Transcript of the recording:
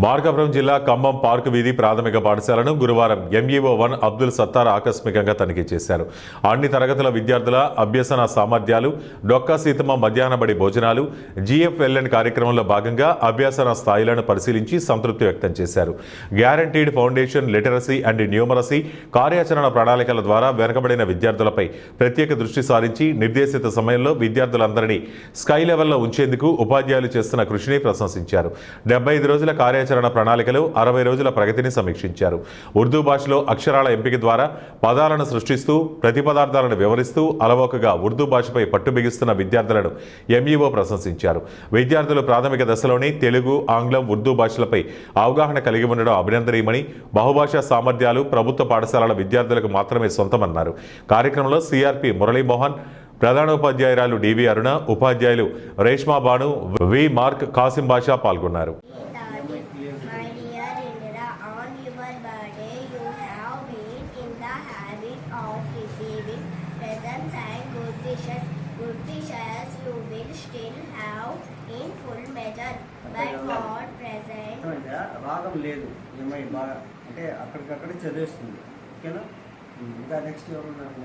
మార్కాపురం జిల్లా ఖమ్మం పార్క్ వీధి ప్రాథమిక పాఠశాలను గురువారం ఎంఈఓ1 అబ్దుల్ సత్తార్ ఆకస్మికంగా తనిఖీ చేశారు. అన్ని తరగతుల విద్యార్థుల అభ్యసన సామర్థ్యాలు, డొక్కా సీతమ్మ మధ్యాహ్న బడి భోజనాలు, జీఎఫ్ఎల్ఎన్ కార్యక్రమంలో భాగంగా అభ్యసన స్థాయిలను పరిశీలించి సంతృప్తి వ్యక్తం చేశారు. Guaranteed foundation literacy and numeracy కార్యాచరణ ప్రణాళికల ద్వారా వెనుకబడిన విద్యార్థులపై ప్రత్యేక దృష్టి సారించి నిర్దేశిత సమయంలో విద్యార్థులందరినీ స్కై లెవెల్లో ఉంచేందుకు ఉపాధ్యాయులు చేస్తున్న కృషిని ప్రశంసించారు. 75 రోజుల కార్యాచరణ ప్రణాళికలు 60 రోజుల ప్రగతిని సమీక్షించారు. ఉర్దూ భాషలో అక్షరాల ఎంపిక ద్వారా పదాలను సృష్టిస్తూ ప్రతిపదార్థాలను వివరిస్తూ అలవోకగా ఉర్దూ భాషపై పట్టు బిగిస్తున్న విద్యార్థులను ఎంఈఓ ప్రశంసించారు. విద్యార్థులు ప్రాథమిక దశలోనే తెలుగు, ఆంగ్లం, ఉర్దూ భాషలపై అవగాహన కలిగి ఉండడం అభినందనీయమని, బహుభాషా సామర్థ్యాలు ప్రభుత్వ పాఠశాలల విద్యార్థులకు మాత్రమే సొంతమన్నారు. కార్యక్రమంలో సిఆర్పి మురళీమోహన్, ప్రధానోపాధ్యాయురాలు డివి అరుణ, ఉపాధ్యాయులు రేష్మా బాను, వి మార్క్, కాసిం బాషా పాల్గొన్నారు. రాగం లేదు ఏమై బాగా అంటే అక్కడికక్కడే చదివేస్తుంది. ఓకేనా? ఇంకా నెక్స్ట్ ఎవరున్నారు?